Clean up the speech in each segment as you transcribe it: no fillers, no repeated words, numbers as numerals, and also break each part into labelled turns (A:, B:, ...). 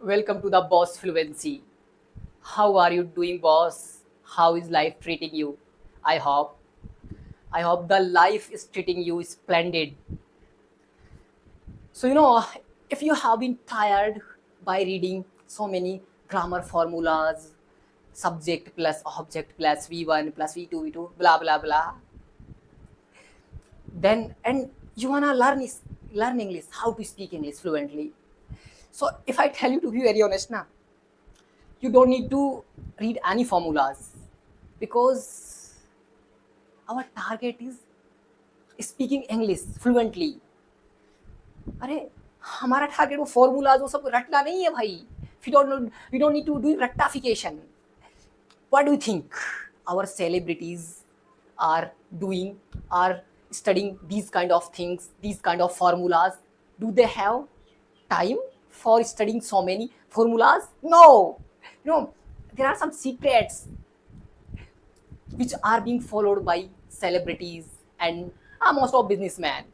A: Welcome to the Boss Fluency. How are you doing, boss? How is life treating you? I hope. I hope the life is treating you splendid. So, if you have been tired by reading so many grammar formulas, subject plus object plus V1 plus V2, V2, blah, blah, blah, then, and you wanna learn English, how to speak English fluently. So, if I tell you to be very honest now, you don't need to read any formulas because our target is speaking English fluently. अरे हमारा target वो formulas वो सब रटना नहीं है भाई। We don't need to do रट्टाफिकेशन। What do you think our celebrities are doing, are studying these kind of things, these kind of formulas? Do they have time for studying so many formulas? No. There are some secrets which are being followed by celebrities and most of businessmen.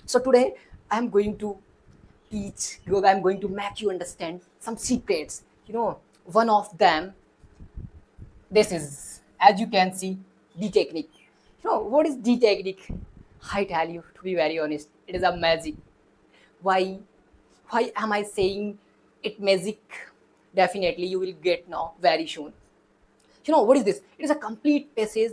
A: So today I am going to teach you, I'm going to make you understand some secrets. One of them, this is, as you can see, D technique. What is D technique? I tell you, to be very honest, it is a magic. Why? Why am I saying it magic? Definitely you will get now very soon. What is this? It is a complete passage.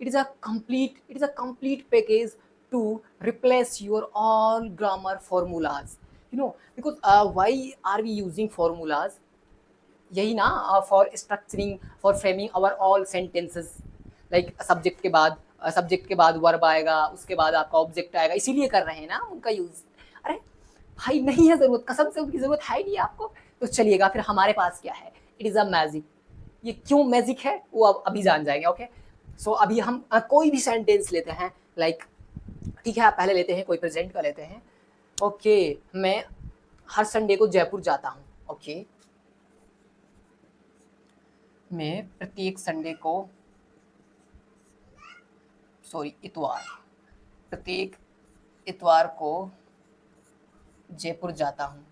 A: It is a complete package to replace your all grammar formulas. Because why are we using formulas? यही ना, for structuring, for framing our all sentences. Like subject के बाद verb आएगा, उसके बाद आपका object आएगा, इसीलिए कर रहे हैं ना उनका यूज। अरे भाई नहीं है जरूरत, कसम से उनकी जरूरत है नहीं आपको। तो चलिएगा फिर हमारे पास क्या है, इट इज अ मैजिक। ये क्यों मैजिक है वो अब अभी जान जाएंगे। ओके, सो अभी हम कोई भी सेंटेंस लेते हैं। लाइक ठीक है, आप पहले लेते हैं, कोई प्रेजेंट का लेते हैं। ओके, मैं हर संडे को जयपुर जाता हूँ। ओके, मैं प्रत्येक संडे को, सॉरी इतवार, प्रत्येक इतवार को जयपुर जाता हूँ।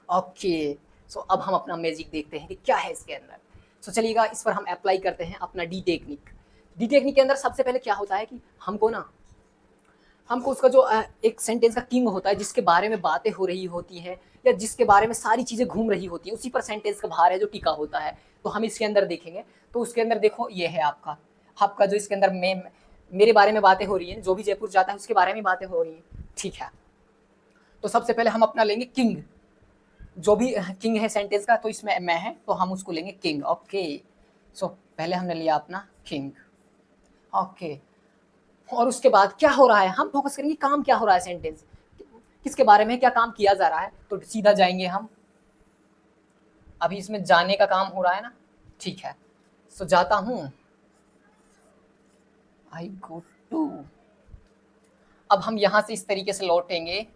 A: ओके, सो अब हम अपना मैजिक देखते हैं कि क्या है इसके अंदर। सो चलिएगा, इस पर हम अप्लाई करते हैं अपना डी टेक्निक। डी टेक्निक के अंदर सबसे पहले क्या होता है कि हमको उसका जो एक सेंटेंस का किंग होता है, जिसके बारे में बातें हो रही होती हैं या जिसके बारे में सारी चीज़ें घूम रही होती हैं, उसी पर सेंटेंस का भार है जो टिका होता है। तो हम इसके अंदर देखेंगे, तो उसके अंदर देखो ये है आपका आपका जो इसके अंदर मेरे बारे में बातें हो रही हैं, जो भी जयपुर जाता है उसके बारे में बातें हो रही हैं। ठीक है, तो सबसे पहले हम अपना लेंगे किंग। जो भी किंग है सेंटेंस का, तो इसमें मैं है तो हम उसको लेंगे किंग। ओके, सो पहले हमने लिया अपना किंग। ओके, और उसके बाद क्या हो रहा है, हम फोकस करेंगे काम क्या हो रहा है, सेंटेंस किसके बारे में, क्या काम किया जा रहा है। तो सीधा जाएंगे हम, अभी इसमें जाने का काम हो रहा है ना। ठीक है, सो जाता हूं, आई गो टू। अब हम यहां से इस तरीके से लौटेंगे।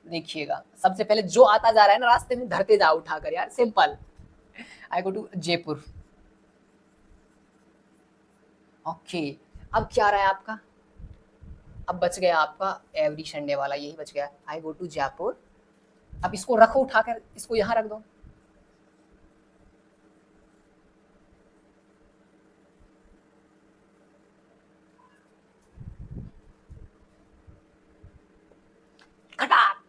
A: देखिएगा, सबसे पहले जो आता जा रहा है ना रास्ते में, धरते जा उठाकर, यार simple. I go to Jaipur. Okay, अब क्या रहा है आपका, अब बच गया आपका एवरी संडे वाला, यही बच गया, आई गो टू जयपुर। अब इसको रखो उठाकर, इसको यहां रख दो। खटाक।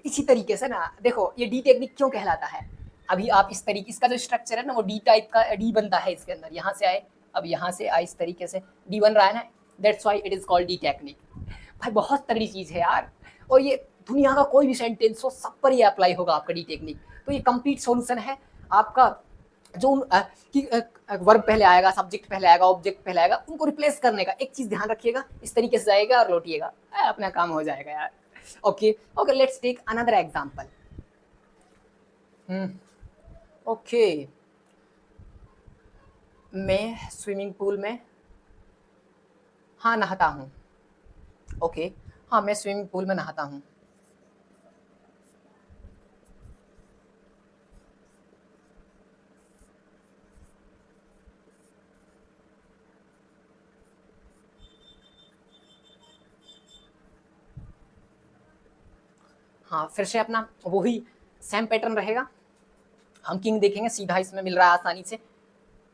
A: इसी तरीके से ना, देखो ये डी टेक्निक क्यों कहलाता है। अभी आप इस तरीके, इसका जो स्ट्रक्चर है ना, वो डी टाइप का डी बनता है इसके अंदर। यहाँ से आए, अब यहाँ से आए, इस तरीके से डी बन रहा है ना, that's why it is called D technique. भाई बहुत तगड़ी चीज है यार, और ये दुनिया का कोई भी सेंटेंस हो, सब पर ये अप्लाई होगा आपका डी टेक्निक। तो ये कंप्लीट सॉल्यूशन है आपका। जो वर्ब पहले आएगा, सब्जेक्ट पहले आएगा, ऑब्जेक्ट पहले आएगा, उनको रिप्लेस करने का एक चीज ध्यान रखिएगा, इस तरीके से जाएगा और लौटिएगा, अपना काम हो जाएगा यार। Okay okay, let's take another example. Okay, मैं स्विमिंग पूल में, हाँ नहाता हूँ। ओके, हाँ मैं स्विमिंग पूल में नहाता हूँ। हाँ, फिर से अपना वही सेम पैटर्न रहेगा। हम किंग देखेंगे, सीधा इसमें मिल रहा है आसानी से,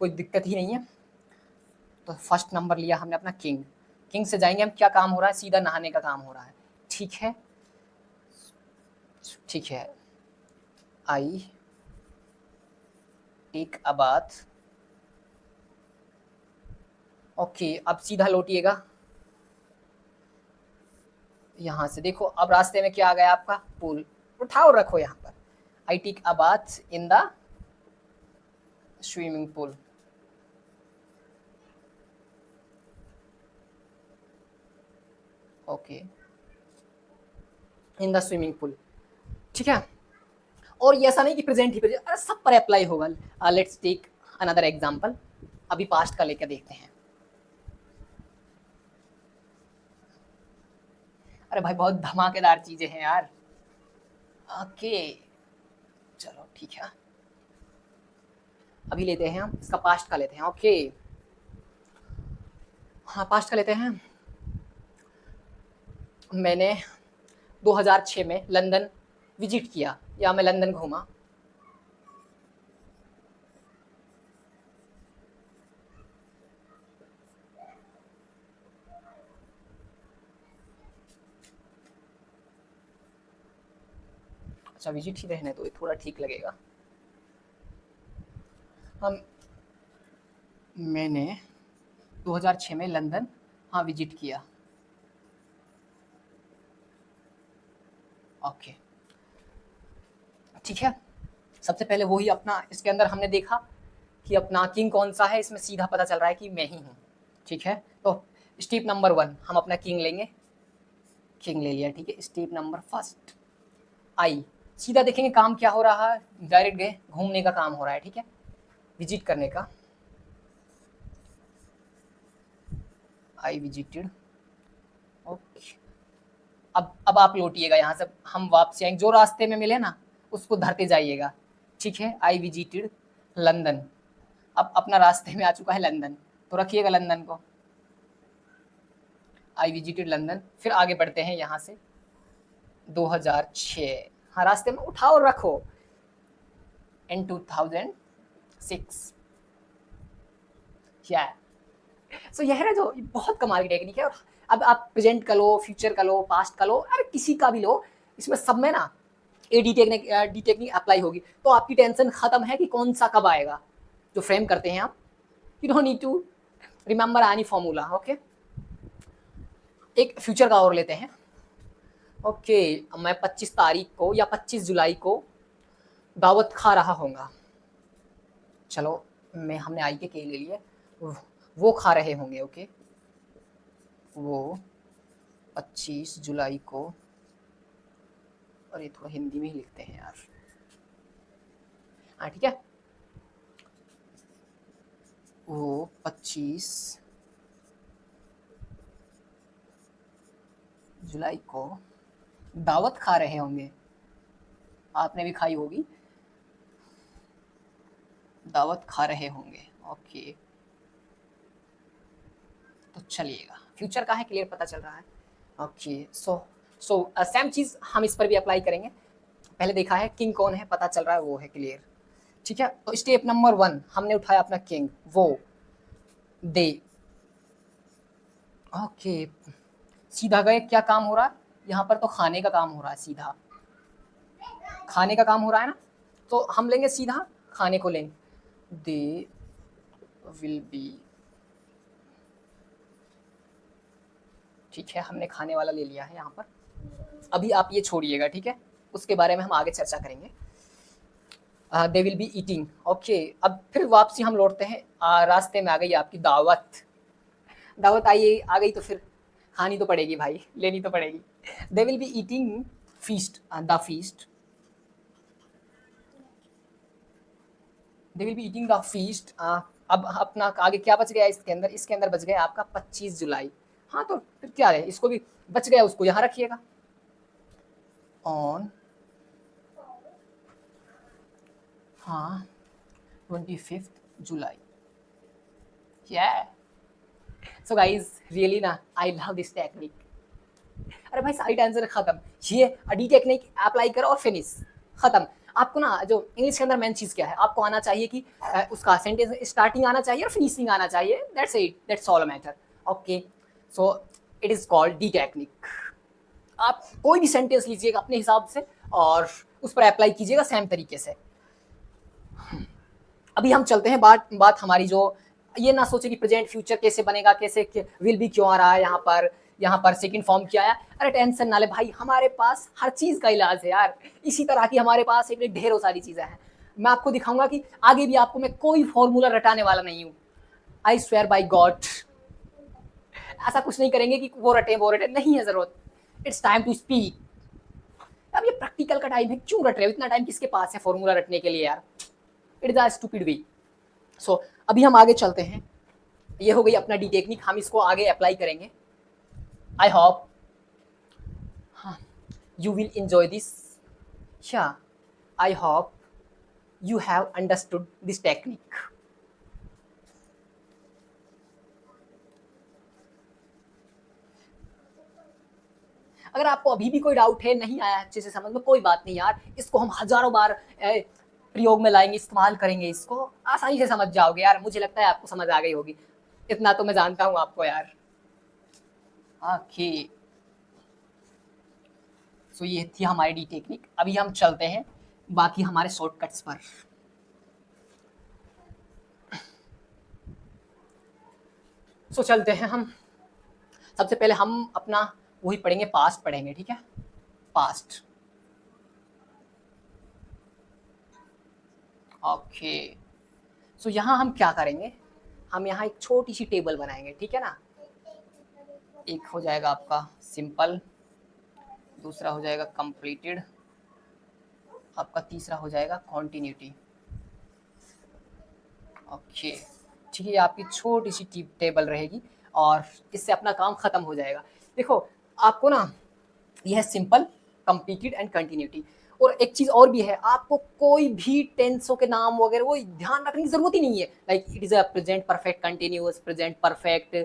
A: कोई दिक्कत ही नहीं है। तो फर्स्ट नंबर लिया हमने अपना किंग। किंग से जाएंगे हम, क्या काम हो रहा है, सीधा नहाने का काम हो रहा है। ठीक है, ठीक है। I take a bath. Okay, अब सीधा लौटिएगा यहाँ से। देखो अब रास्ते में क्या आ गया आपका, पुल। उठाओ रखो यहाँ पर। I take a bath in the swimming pool. Okay, in the swimming pool. ठीक है, और ये ऐसा नहीं कि प्रेजेंट ही प्रेजेंट, अरे सब पर अप्लाई होगा। Let's take another example. अभी पास्ट का लेकर देखते हैं। अरे भाई बहुत धमाकेदार चीजें हैं यार। ओके, चलो ठीक है, अभी लेते हैं हम इसका पास्ट का लेते हैं। ओके, हाँ पास्ट का लेते हैं। मैंने 2006 में लंदन विजिट किया, या मैं लंदन घूमा। अच्छा, विजिट ही रहने तो थोड़ा ठीक लगेगा। हम मैंने 2006 में लंदन हाँ विजिट किया। ओके, ठीक है। सबसे पहले वही अपना, इसके अंदर हमने देखा कि अपना किंग कौन सा है, इसमें सीधा पता चल रहा है कि मैं ही हूँ। ठीक है, तो स्टेप नंबर 1 हम अपना किंग लेंगे। किंग ले लिया, ठीक है। स्टेप नंबर फर्स्ट, आई। सीधा देखेंगे काम क्या हो रहा है, डायरेक्ट गए, घूमने का काम हो रहा है। ठीक है, विजिट करने का। I visited. ओके, अब आप लौटिएगा यहाँ से, हम वापसी आएंगे, जो रास्ते में मिले ना उसको धरते जाइएगा। ठीक है, आई विजिटेड लंदन। अब अपना रास्ते में आ चुका है लंदन, तो रखिएगा लंदन को। आई विजिटेड लंदन, फिर आगे बढ़ते हैं यहाँ से। 2006, हाँ रास्ते में उठाओ रखो। इन 2006, क्या सो यह है ना, जो बहुत कमाल की टेक्निक है। और अब आप प्रेजेंट का लो, फ्यूचर का लो, पास्ट का लो, अरे किसी का भी लो, इसमें सब में ना ए डी टेक्निक अप्लाई होगी। तो आपकी टेंशन खत्म है कि कौन सा कब आएगा। जो फ्रेम करते हैं आप, you don't need to remember any formula. Okay, एक फ्यूचर का और लेते हैं। ओके, मैं 25 तारीख को या 25 जुलाई को दावत खा रहा होगा। चलो, मैं हमने आई के ले लिए, वो खा रहे होंगे। ओके, वो 25 जुलाई को, और ये थोड़ा हिंदी में ही लिखते हैं यार। हाँ ठीक है, वो 25 जुलाई को दावत खा रहे होंगे। आपने भी खाई होगी, दावत खा रहे होंगे। ओके, तो चलिएगा, फ्यूचर का है, क्लियर पता चल रहा है। ओके, सो सेम चीज हम इस पर भी अप्लाई करेंगे। पहले देखा है किंग कौन है, पता चल रहा है वो है, क्लियर। ठीक है, तो स्टेप नंबर 1 हमने उठाया अपना किंग, वो दे। ओके, सीधा गए, क्या काम हो रहा है यहाँ पर, तो खाने का काम हो रहा है। सीधा खाने का काम हो रहा है ना, तो हम लेंगे सीधा खाने को लेंगे। दे विल बी, ठीक है, हमने खाने वाला ले लिया है यहाँ पर। अभी आप ये छोड़िएगा, ठीक है, उसके बारे में हम आगे चर्चा करेंगे। They will be eating. Okay, अब फिर वापसी हम लौटते हैं। रास्ते में आ गई आपकी दावत। दावत आई आ गई तो फिर खानी तो पड़ेगी भाई, लेनी तो पड़ेगी। They will be eating feast, the feast. They will be eating the feast. अब अपना आगे क्या बच गया इसके अंदर, इसके अंदर बच गया आपका 25 जुलाई। हाँ, तो फिर क्या है, इसको भी बच गया, उसको यहाँ रखिएगा। ऑन, हाँ 25 जुलाई। Yeah. So guys, really ना, I love this technique. अरे भाई सारी टेंशन खत्म, ये डी टेक्निक अप्लाई करो और फिनिश, खत्म। आपको ना जो इंग्लिश के अंदर मेन चीज़ क्या है, आपको आना चाहिए कि उसका सेंटेंस स्टार्टिंग आना चाहिए और फिनिशिंग आना चाहिए, that's it, that's all matter. Okay, so it is called D technique. आप कोई भी सेंटेंस लीजिएगा अपने हिसाब से और उस पर अप्लाई कीजिएगा सेम तरीके से। अभी हम चलते हैं बात हमारी जो, ये ना सोचे कि प्रेजेंट फ्यूचर कैसे बनेगा, कैसे विल बी क्यों आ रहा है यहाँ पर सेकंड फॉर्म क्या आया। अरे टेंशन ना ले भाई, हमारे पास हर चीज़ का इलाज है यार। इसी तरह की हमारे पास एक ढेरों सारी चीज़ें हैं। मैं आपको दिखाऊंगा कि आगे भी आपको मैं कोई फॉर्मूला रटाने वाला नहीं हूँ। आई स्वेयर बाई गॉड, ऐसा कुछ नहीं करेंगे कि वो रटे, नहीं है ज़रूरत। It's time to speak. अब ये प्रैक्टिकल का टाइम है, क्यों रट रहे हो? इतना टाइम किसके पास है फॉर्मूला रटने के लिए यार? इट इज अ स्टूपिड वे। सो अभी हम आगे चलते हैं। ये हो गई अपना डी टेक्निक, हम इसको आगे अप्लाई करेंगे। I hope you will enjoy this. I hope you have understood this technique. अगर आपको अभी भी कोई डाउट है, नहीं आया अच्छे से समझ में, कोई बात नहीं यार, इसको हम हजारों बार प्रयोग में लाएंगे, इस्तेमाल करेंगे, इसको आसानी से समझ जाओगे यार। मुझे लगता है आपको समझ आ गई होगी, इतना तो मैं जानता हूँ आपको यार। ओके, सो ये थी हमारी डी टेक्निक। अभी हम चलते हैं बाकी हमारे शॉर्टकट्स पर। सो चलते हैं हम। सबसे पहले हम अपना वही पढ़ेंगे, पास्ट पढ़ेंगे, ठीक है? पास्ट। ओके, सो यहाँ हम क्या करेंगे, हम यहाँ एक छोटी सी टेबल बनाएंगे, ठीक है ना? एक हो जाएगा आपका सिंपल, दूसरा हो जाएगा कंप्लीटेड, आपका तीसरा हो जाएगा कॉन्टिन्यूटी। ओके, ठीक है, आपकी छोटी सी टेबल रहेगी और इससे अपना काम खत्म हो जाएगा। देखो आपको ना, यह है सिंपल, कंप्लीटेड एंड कंटिन्यूटी। और एक चीज़ और भी है, आपको कोई भी टेंसों के नाम वगैरह वो ध्यान रखने की जरूरत ही नहीं है। Like it is a present perfect continuous, present perfect,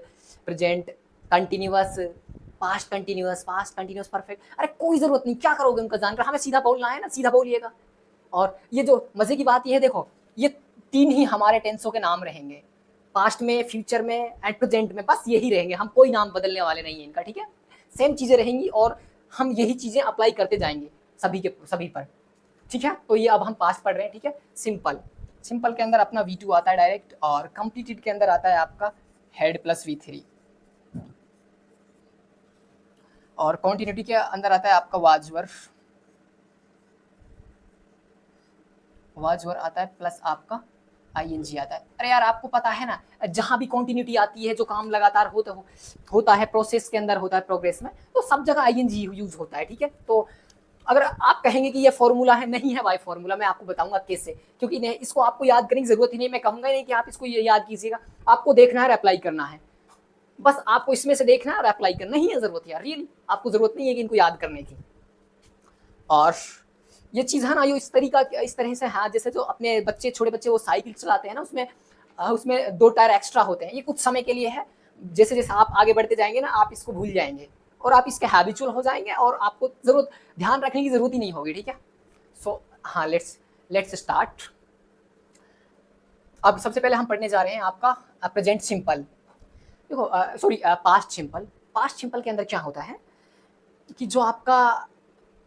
A: present continuous, past continuous perfect. अरे कोई जरूरत नहीं, क्या करोगे उनका जानकर? हमें सीधा बोलना है ना, सीधा बोलिएगा। और ये जो मजे की बात ये है, देखो ये तीन ही हमारे टेंसों के नाम रहेंगे, पास्ट में, फ्यूचर में एंड प्रेजेंट में, बस यही रहेंगे। हम कोई नाम बदलने वाले नहीं है इनका, ठीक है? सेम चीजें रहेंगी और हम यही चीजें अप्लाई करते जाएंगे सभी पर, ठीक है? तो ये अब हम पास्ट पढ़ रहे हैं, ठीक है? सिंपल के अंदर अपना V2 आता है डायरेक्ट, और कंप्लीटेड के अंदर आता है आपका हेड प्लस V3, और कॉन्टिन्यूटी के अंदर आता है आपका वाजवर आता है, प्लस आपका ING आता है। अरे यार आपको पता है ना, जहां भी कॉन्टिन्यूटी आती है, जो काम लगातार होता है प्रोसेस के अंदर, होता है प्रोग्रेस में, तो सब जगह ING यूज होता है, ठीक है? तो अगर आप कहेंगे कि ये फॉर्मूला है, नहीं है भाई फॉर्मूला, मैं आपको बताऊंगा कैसे, क्योंकि इसको आपको याद करने की जरूरत ही नहीं। मैं कहूंगा नहीं कि आप इसको ये याद कीजिएगा, आपको देखना है और अप्लाई करना है, बस आपको इसमें से देखना है और अप्लाई करना ही है। जरूरत यार, रियली आपको जरूरत नहीं है कि इनको याद करने की। और ये चीज़ है ना, ये इस तरह से, हाँ, जैसे जो अपने बच्चे, छोटे बच्चे वो साइकिल चलाते हैं ना, उसमें 2 टायर एक्स्ट्रा होते हैं, ये कुछ समय के लिए है। जैसे जैसे आप आगे बढ़ते जाएंगे ना, आप इसको भूल जाएंगे और आप इसके हैबिचुअल हो जाएंगे और आपको ध्यान रखने की जरूरत ही नहीं होगी, ठीक है? सो हाँ, लेट्स स्टार्ट। अब सबसे पहले हम पढ़ने जा रहे हैं आपका प्रेजेंट सिंपल। देखो सॉरी, पास्ट सिंपल के अंदर क्या होता है कि जो आपका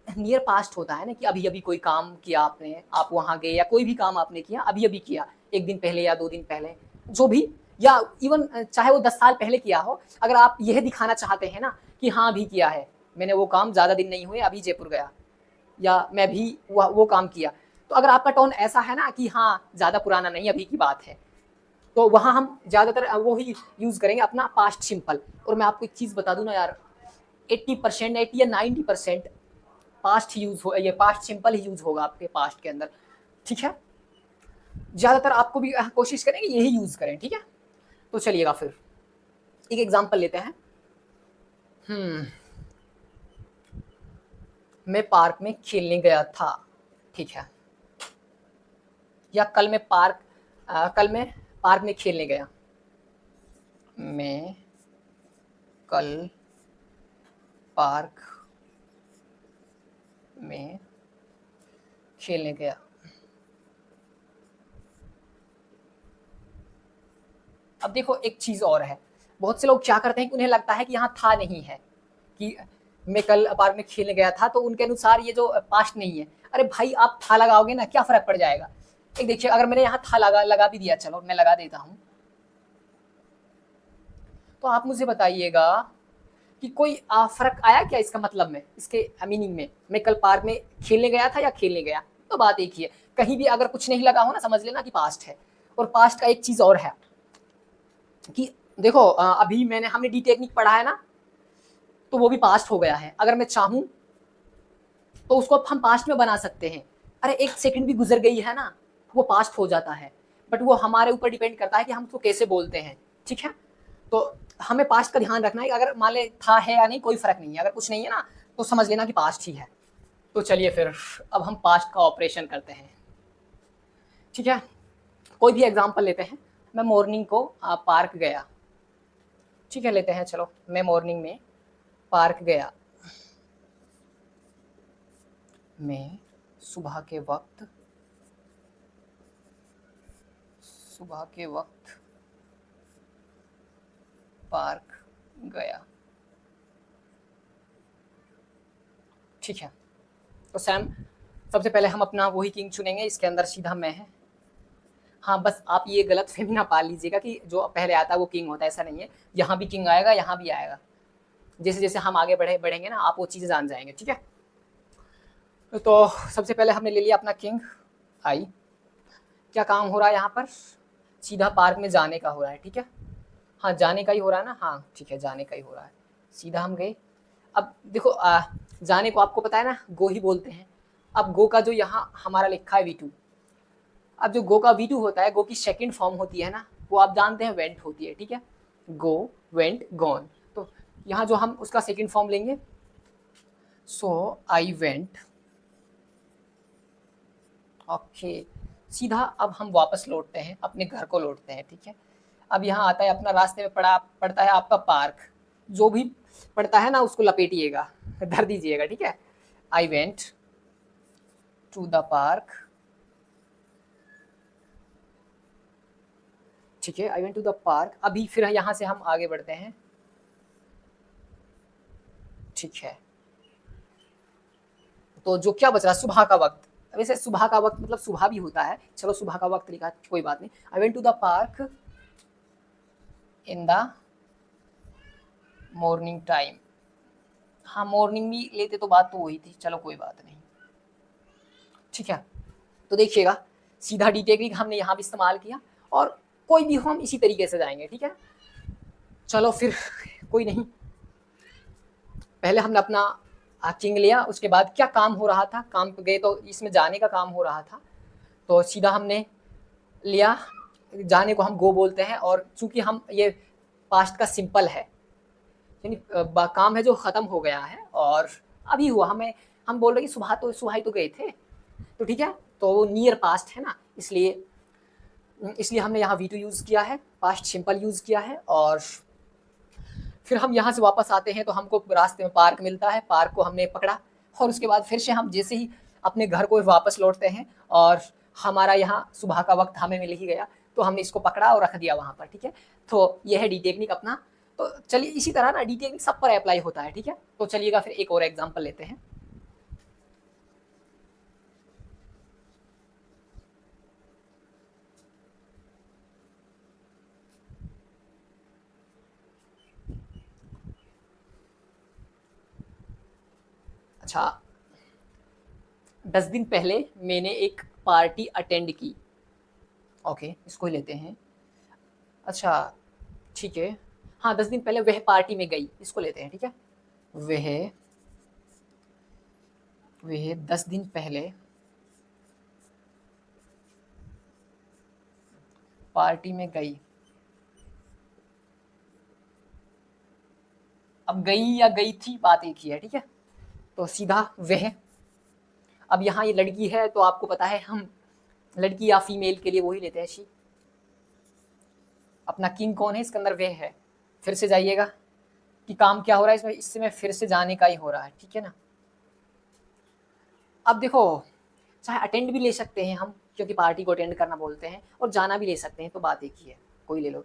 A: नियर पास्ट होता है ना, कि अभी अभी कोई काम किया आपने, आप वहाँ गए, या कोई भी काम आपने किया अभी अभी किया, 1 दिन पहले या 2 दिन पहले, जो भी, या इवन चाहे वो 10 साल पहले किया हो, अगर आप यह दिखाना चाहते हैं ना कि हाँ अभी किया है मैंने वो काम, ज़्यादा दिन नहीं हुए, अभी जयपुर गया, या मैं भी वो काम किया, तो अगर आपका टोन ऐसा है ना कि हाँ ज़्यादा पुराना नहीं, अभी की बात है, तो वहाँ हम ज़्यादातर वो ही यूज़ करेंगे अपना पास्ट सिंपल। और मैं आपको एक चीज़ बता दूँ ना यार, 80% या 90% पास्ट यूज हो, ये पास्ट सिंपल ही यूज होगा आपके पास्ट के अंदर, ठीक है? ज्यादातर आपको भी कोशिश करेंगे यही यूज करें, ठीक है? तो चलिएगा फिर एक एग्जांपल लेते हैं। मैं पार्क में खेलने गया था, ठीक है? या कल मैं पार्क में खेलने गया, मैं कल पार्क में खेलने गया। अब देखो एक चीज और है, बहुत से लोग क्या करते हैं कि उन्हें लगता है कि यहाँ था नहीं है, कि मैं कल पार्क में खेलने गया था, तो उनके अनुसार ये जो पास्ट नहीं है। अरे भाई आप था लगाओगे ना, क्या फर्क पड़ जाएगा। एक देखिए, अगर मैंने यहाँ था लगा भी दिया, चलो मैं लगा देता हूँ, तो आप मुझे बताइएगा कि कोई फर्क आया क्या इसका मतलब में, इसके मीनिंग में। मैं कल पार्क में खेलने गया था या खेलने गया, तो बात एक ही है। कहीं भी अगर कुछ नहीं लगा हो ना, समझ लेना कि पास्ट है। और पास्ट का एक चीज और है कि देखो अभी हमने डी टेक्निक पढ़ा है ना, तो वो भी पास्ट हो गया है। अगर मैं चाहूं तो उसको हम पास्ट में बना सकते हैं। अरे एक सेकंड भी गुजर गई है ना, वो पास्ट हो जाता है। बट वो हमारे ऊपर डिपेंड करता है कि हम उसको कैसे बोलते हैं, ठीक है। तो हमें पास्ट का ध्यान रखना है। अगर मान ले था है या नहीं, कोई फर्क नहीं है। अगर कुछ नहीं है ना, तो समझ लेना कि पास्ट ही है। तो चलिए फिर अब हम पास्ट का ऑपरेशन करते हैं, ठीक है। कोई भी एग्जांपल लेते हैं। मैं मॉर्निंग को पार्क गया, ठीक है, लेते हैं। चलो मैं मॉर्निंग में पार्क गया। मैं सुबह के वक्त पार्क गया, ठीक है। तो सैम, सबसे पहले हम अपना वही किंग चुनेंगे, इसके अंदर सीधा मैं है। हाँ, बस आप ये गलत फहमी ना पाल लीजिएगा कि जो पहले आता है वो किंग होता है, ऐसा नहीं है। यहाँ भी किंग आएगा, यहाँ भी आएगा। जैसे जैसे हम आगे बढ़ेंगे ना, आप वो चीज़ें जान जाएंगे, ठीक है। तो सबसे पहले हमने ले लिया अपना किंग आई। क्या काम हो रहा है यहाँ पर, सीधा पार्क में जाने का हो रहा है, ठीक है। हाँ, जाने का ही हो रहा है ना, हाँ ठीक है, जाने का ही हो रहा है। सीधा हम गए। अब देखो जाने को आपको पता है ना, गो ही बोलते हैं। अब गो का जो यहाँ हमारा लिखा है V2, अब जो गो का V2 होता है, गो की सेकंड फॉर्म होती है ना, वो आप जानते हैं वेंट होती है, ठीक है। गो, वेंट, गॉन। तो यहाँ जो हम उसका सेकंड फॉर्म लेंगे, सो आई वेंट, ओके। सीधा अब हम वापस लौटते हैं, अपने घर को लौटते हैं, ठीक है। अब यहाँ आता है अपना, रास्ते में पड़ता है आपका पार्क। जो भी पड़ता है ना, उसको लपेटिएगा, धर दीजिएगा, ठीक है। I went to the park, ठीक है। I went to the park. अभी फिर यहाँ से हम आगे बढ़ते हैं, ठीक है। तो जो क्या बच रहा है, सुबह का वक्त। वैसे सुबह का वक्त मतलब सुबह भी होता है, चलो सुबह का वक्त लिखा, कोई बात नहीं। I went to the park in the morning time. हाँ, मॉर्निंग भी लेते तो बात तो वही थी, चलो कोई बात नहीं, ठीक है। तो देखिएगा, सीधा डी टेक्निक हमने यहाँ भी इस्तेमाल किया, और कोई भी हो हम इसी तरीके से जाएंगे, ठीक है। चलो फिर कोई नहीं, पहले हमने अपना किंग लिया, उसके बाद क्या काम हो रहा था, काम पे गए तो इसमें जाने का काम हो रहा था, तो सीधा हमने लिया। जाने को हम गो बोलते हैं, और चूंकि हम ये पास्ट का सिंपल है, यानी काम है जो खत्म हो गया है और अभी हुआ, हम बोल रहे कि सुबह ही तो गए थे, तो ठीक है। तो वो नियर पास्ट है ना, इसलिए हमने यहाँ V2 यूज़ किया है, पास्ट सिंपल यूज़ किया है। और फिर हम यहाँ से वापस आते हैं, तो हमको रास्ते में पार्क मिलता है, पार्क को हमने पकड़ा, और उसके बाद फिर से हम जैसे ही अपने घर को वापस लौटते हैं, और हमारा यहाँ सुबह का वक्त हमें मिल ही गया, तो हमने इसको पकड़ा और रख दिया वहाँ पर, ठीक है। तो यह है डी टेक्निक अपना। तो चलिए, इसी तरह ना डी टेक्निक सब पर अप्लाई होता है, ठीक है। तो चलिएगा फिर एक और एग्जाम्पल लेते हैं। अच्छा, 10 दिन पहले मैंने एक पार्टी अटेंड की, ओके, इसको ही लेते हैं। अच्छा, ठीक है। हाँ, 10 दिन पहले वह पार्टी में गई, इसको लेते हैं, ठीक है। वह वह 10 दिन पहले पार्टी में गई। अब गई या गई थी, बात एक ही है, ठीक है। तो सीधा वह, अब यहाँ ये लड़की है, तो आपको पता है हम लड़की या फीमेल के लिए वही लेते हैं, शी। अपना किंग कौन है, इसके अंदर वह है। फिर से जाइएगा कि काम क्या हो रहा है इसमें, इससे में फिर से जाने का ही हो रहा है, ठीक है ना। अब देखो, चाहे अटेंड भी ले सकते हैं हम, क्योंकि पार्टी को अटेंड करना बोलते हैं, और जाना भी ले सकते हैं, तो बात एक ही है, कोई ले लो।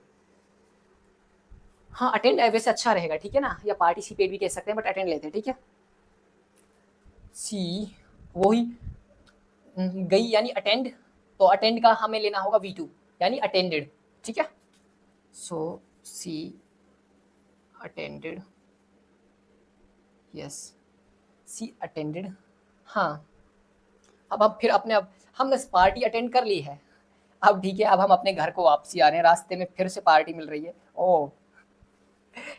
A: हाँ, अटेंड वैसे अच्छा रहेगा, ठीक है ना, या पार्टिसिपेट भी कह सकते हैं, बट अटेंड लेते हैं, ठीक है। सी, वही गई यानी अटेंड, तो अटेंड का हमें लेना होगा V2 यानी अटेंडेड, ठीक है। सो सी अटेंडेड, यस, सी अटेंडेड। हाँ, अब हम फिर अपने, अब हमने पार्टी अटेंड कर ली है, अब ठीक है, अब हम अपने घर को वापसी आ रहे हैं, रास्ते में फिर से पार्टी मिल रही है। ओ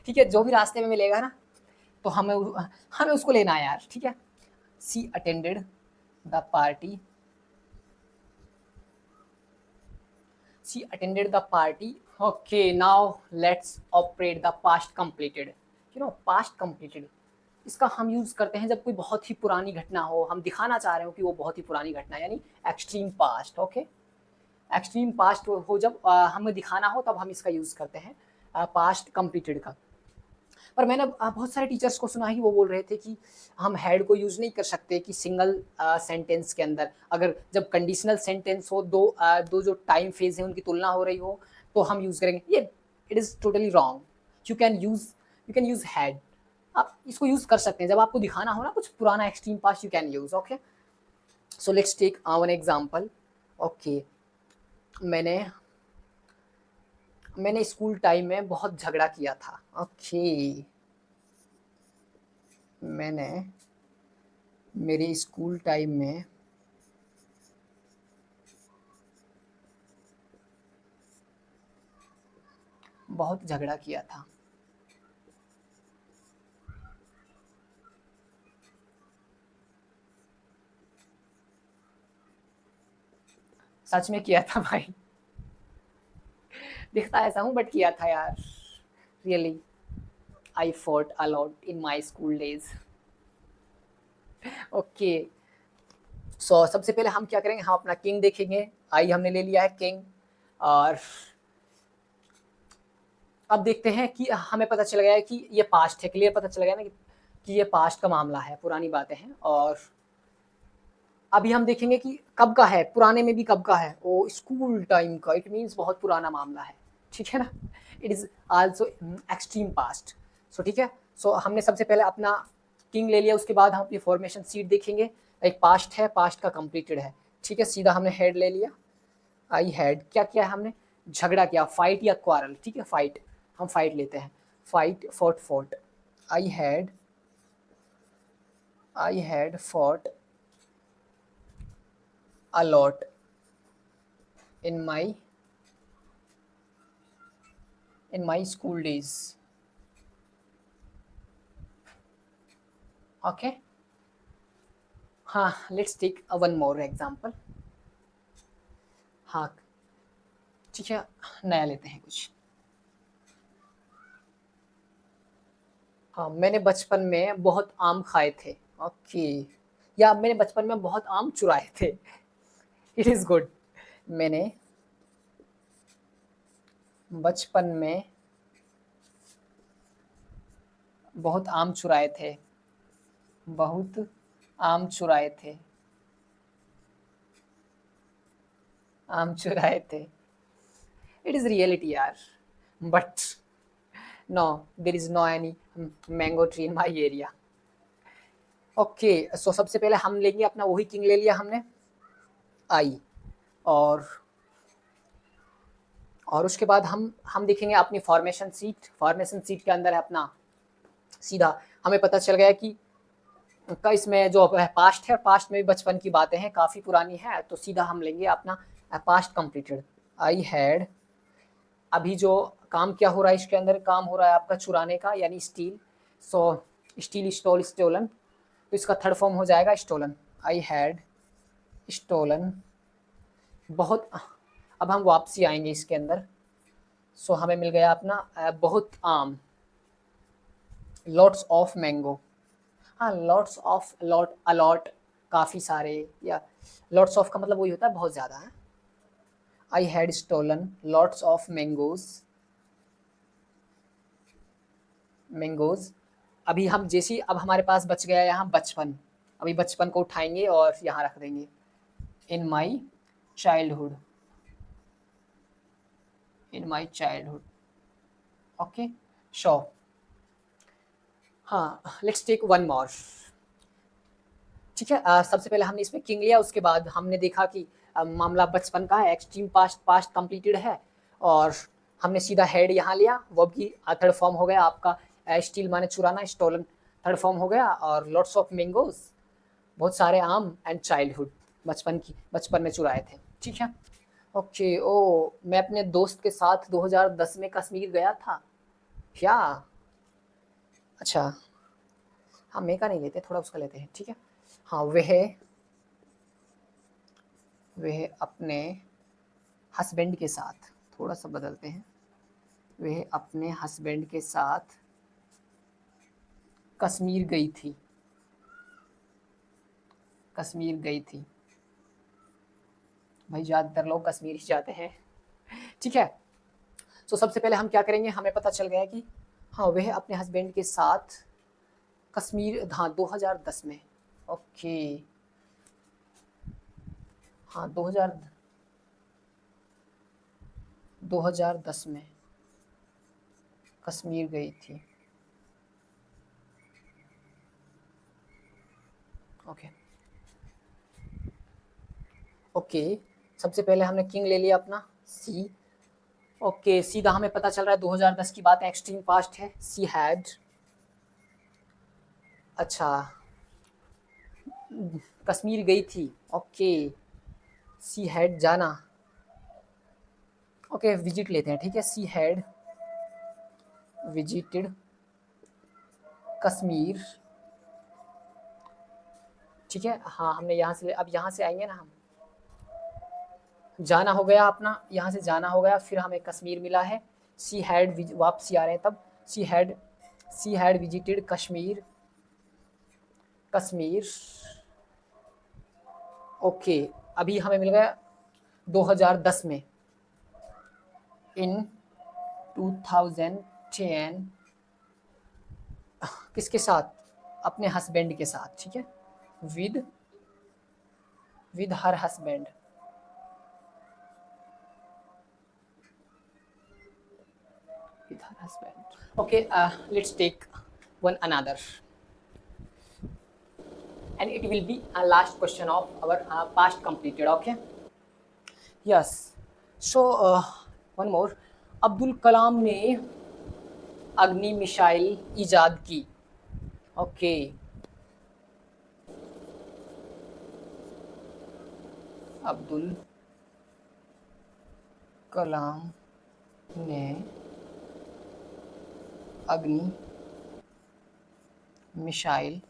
A: ठीक है, जो भी रास्ते में मिलेगा ना, तो हमें उसको लेना है यार, ठीक है। She attended the party, she attended the party. Okay, now let's operate the past completed, you know past completed. इसका हम यूज़ करते हैं जब कोई बहुत ही पुरानी घटना हो, हम दिखाना चाह रहे हो कि वो बहुत ही पुरानी घटना है, यानी extreme past. Okay, extreme past हो जब हमें दिखाना हो, तब हम इसका यूज़ करते हैं पास्ट कंप्लीटेड का। पर मैंने बहुत सारे टीचर्स को सुना ही, वो बोल रहे थे कि हम हैड को यूज़ नहीं कर सकते कि सिंगल सेंटेंस के अंदर, अगर जब कंडीशनल सेंटेंस हो, दो जो टाइम फेज है उनकी तुलना हो रही हो, तो हम यूज़ करेंगे। ये it is totally wrong. You can use had, आप इसको यूज़ कर सकते हैं जब आपको दिखाना हो ना कुछ पुराना extreme past, you can use. Okay, so let's take one example. Okay, मैंने मैंने स्कूल टाइम में बहुत झगड़ा किया था। ओके, मैंने मेरे स्कूल टाइम में बहुत झगड़ा किया था। सच में किया था भाई, दिखता ऐसा हूँ बट किया था यार, really I fought a lot in my school days. Okay, so सबसे पहले हम क्या करेंगे, हम अपना किंग देखेंगे। आई हमने ले लिया है किंग, और अब देखते हैं कि हमें पता चल गया है कि ये पास्ट है, क्लियर पता चल गया ना कि ये पास्ट का मामला है, पुरानी बातें हैं। और अभी हम देखेंगे कि कब का है, पुराने में भी कब का है, ओ स्कूल टाइम का, इट मीन्स बहुत पुराना मामला है, ठीक है ना। It is also extreme past. So ठीक है, सो हमने सबसे पहले अपना किंग ले लिया, उसके बाद हम अपनी फॉर्मेशन सीट देखेंगे। एक पास्ट है, पास्ट का कंप्लीटेड है, ठीक है। सीधा हमने हेड ले लिया, आई हैड, क्या किया है हमने, झगड़ा किया, फाइट या क्वारल, ठीक है, फाइट, हम फाइट लेते हैं, fight, fought, fought. I had fought a lot in my school days. Okay, हाँ, let's take one more example. हाँ, ठीक है, नया लेते हैं कुछ। हाँ, मैंने बचपन में बहुत आम खाए थे। ओके, या मैंने बचपन में बहुत आम चुराए थे। It is good. मैंने बचपन में बहुत आम चुराए थे, बहुत आम चुराए थे, आम चुराए थे। इट इज़ रियलिटी यार, but no, there is no any mango tree in my area. Okay, so सबसे पहले हम लेंगे अपना वही किंग ले लिया हमने, आई, और उसके बाद हम देखेंगे अपनी फॉर्मेशन सीट। फॉर्मेशन सीट के अंदर है अपना, सीधा हमें पता चल गया कि का इसमें जो है पास्ट है, पास्ट में भी बचपन की बातें हैं, काफ़ी पुरानी है, तो सीधा हम लेंगे अपना पास्ट कंप्लीटेड। आई हैड, अभी जो काम क्या हो रहा है इसके अंदर, काम हो रहा है आपका चुराने का, यानी steal. So steal, stole, stolen, तो इसका थर्ड फॉर्म हो जाएगा स्टोलन। आई हैड स्टोलन, बहुत। अब हम वापसी आएंगे इसके अंदर। सो हमें मिल गया अपना बहुत आम, लॉट्स ऑफ मैंगो। हाँ, लॉट्स ऑफ, लॉट, अलॉट, काफ़ी सारे, या लॉट्स ऑफ का मतलब वही होता है बहुत ज़्यादा है। I had stolen lots of mangoes, mangoes. अभी हम जैसे, अब हमारे पास बच गया यहाँ बचपन, अभी बचपन को उठाएंगे और यहाँ रख देंगे, in my childhood, in my childhood. Okay, sure. हाँ, लेट्स टेक वन मोर। ठीक है, सबसे पहले हमने इसमें किंग लिया, उसके बाद हमने देखा कि मामला बचपन का है, एक्सट्रीम पास्ट, पास्ट कंप्लीटेड है, और हमने सीधा हेड यहाँ लिया, वो भी थर्ड फॉर्म हो गया आपका, स्टील माने चुराना, स्टोलन थर्ड फॉर्म हो गया, और लॉट्स ऑफ मैंगोज, बहुत सारे आम, एंड चाइल्डहुड, बचपन में चुराए थे। ठीक है, ओके। ओ, मैं अपने दोस्त के साथ 2010 में कश्मीर गया था क्या? अच्छा, हाँ, मैं का नहीं लेते, थोड़ा उसका लेते हैं। ठीक है, हाँ, वह अपने हस्बैंड के साथ, थोड़ा सा बदलते हैं, वह अपने हस्बैंड के साथ कश्मीर गई थी, कश्मीर गई थी। भाई ज़्यादातर लोग कश्मीर ही जाते हैं। ठीक है, तो सबसे पहले हम क्या करेंगे, हमें पता चल गया कि हाँ, वह अपने हस्बैंड के साथ कश्मीर, हाँ, 2010 में। ओके, हाँ, 2010 में कश्मीर गई थी। ओके, ओके, सबसे पहले हमने किंग ले लिया अपना, सी। ओके, सीधा हमें पता चल रहा है 2010 की बात है, एक्सट्रीम पास्ट है, सी हैड, अच्छा, कश्मीर गई थी। ओके, सी हैड जाना। ओके, विजिट लेते हैं। ठीक है, सी हैड विजिटेड कश्मीर। ठीक है, हाँ, हमने यहाँ से, अब यहाँ से आएंगे ना हम, जाना हो गया अपना, यहाँ से जाना हो गया, फिर हमें कश्मीर मिला है, सी हैड, वापसी आ रहे हैं तब, she had visited Kashmir, Kashmir. Okay, अभी हमें मिल गया 2010 में, इन 2010, किसके साथ? अपने हस्बैंड के साथ। ठीक है, with her husband, with her husband. Okay, let's take one another, and it will be a last question of our past completed. Okay, yes, so one more, Abdul Kalam ने अग्नि मिसाइल इजाद की। ओके, अब्दुल कलाम ने अग्नि मिसाइल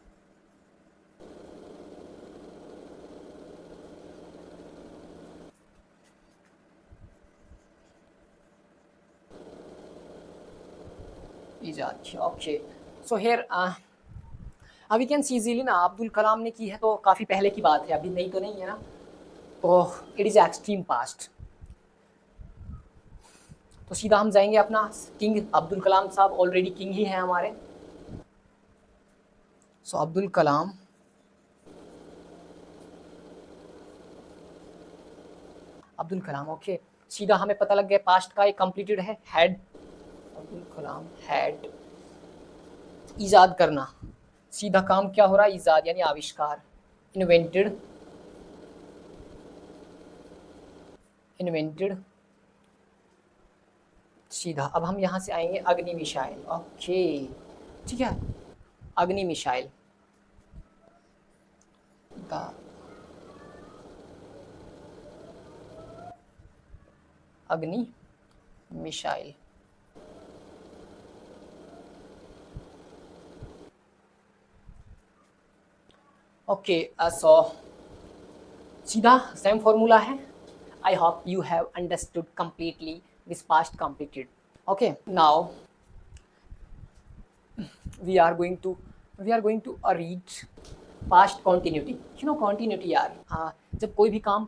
A: इजाद किया। Okay, so here we can see easily ना, अब्दुल कलाम ने की है तो काफ़ी पहले की बात है, अभी नहीं तो नहीं है ना, तो इट इज़ एक्सट्रीम पास्ट। तो सीधा हम जाएंगे अपना किंग, अब्दुल कलाम साहब ऑलरेडी किंग ही हैं हमारे, सो अब्दुल कलाम ओके, सीधा हमें पता लग गया पास्ट का, एक कंप्लीटेड है, हैड, अब्दुल कलाम हैड, ईजाद करना, सीधा काम क्या हो रहा है, ईजाद यानी आविष्कार, इन्वेंटेड, सीधा। अब हम यहाँ से आएंगे अग्नि मिसाइल। ओके, ठीक है, अग्नि मिसाइल, अग्नि मिसाइल। ओके, सो सीधा सेम फॉर्मूला है। I hope you have understood completely this past completed. Okay, now we are going to read past continuity. you know continuity यार, जब कोई भी काम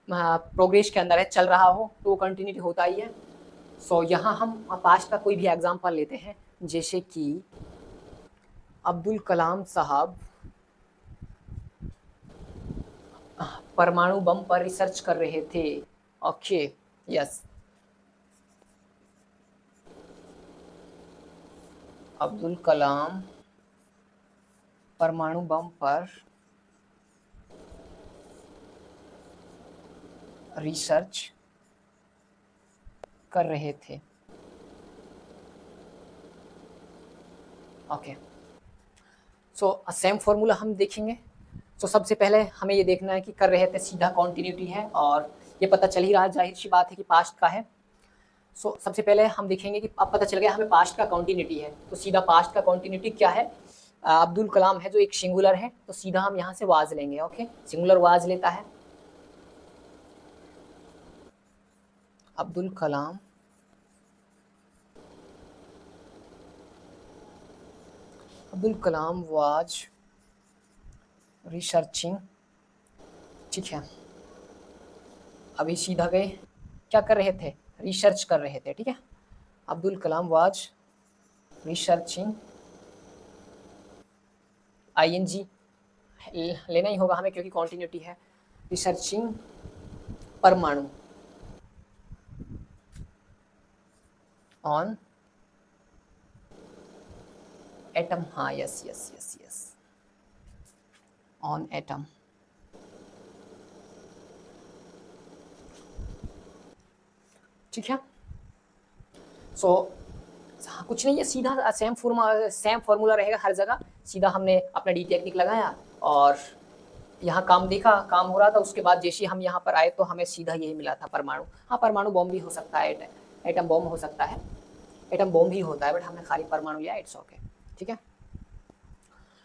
A: प्रोग्रेस के अंदर है, चल रहा हो, तो कंटिन्यूटी होता ही है। सो यहाँ हम पास्ट का कोई भी एग्जांपल लेते हैं, जैसे कि अब्दुल कलाम साहब परमाणु बम पर रिसर्च कर रहे थे। Okay, yes. अब्दुल कलाम परमाणु बम पर रिसर्च कर रहे थे। ओके, सो सेम फॉर्मूला हम देखेंगे। सो सबसे पहले हमें ये देखना है कि कर रहे थे सीधा कॉन्टिन्यूटी है, और ये पता चल ही रहा है, जाहिर सी बात है कि पास्ट का है। सो सबसे पहले हम देखेंगे कि अब पता चल गया हमें पास्ट का कॉन्टिन्यूटी है, तो सीधा पास्ट का कॉन्टिन्यूटी क्या है। अब्दुल कलाम है जो एक सिंगुलर है, तो सीधा हम यहाँ से वाज लेंगे। ओके, सिंगुलर वाज लेता है अब्दुल कलाम वाज रिसर्चिंग। ठीक है, अभी सीधा गए, क्या कर रहे थे, रिसर्च कर रहे थे। ठीक है, Abdul Kalam was researching, ING लेना ही होगा हमें क्योंकि कॉन्टिन्यूटी है। रिसर्चिंग परमाणु ऑन एटम। हाँ, yes yes yes yes, on atom. ठीक है, सो कुछ नहीं है, सीधा सेम फॉर्मूला रहेगा हर जगह। सीधा हमने अपना डी टेक्निक लगाया और यहाँ काम देखा, काम हो रहा था, उसके बाद जैसे हम यहाँ पर आए तो हमें सीधा यही मिला था, परमाणु। हाँ, परमाणु बॉम्ब भी हो सकता है, एटम बॉम्ब हो सकता है, एटम बॉम्ब भी होता है, बट हमने खाली परमाणु लिया, इट्स ओके। ठीक है,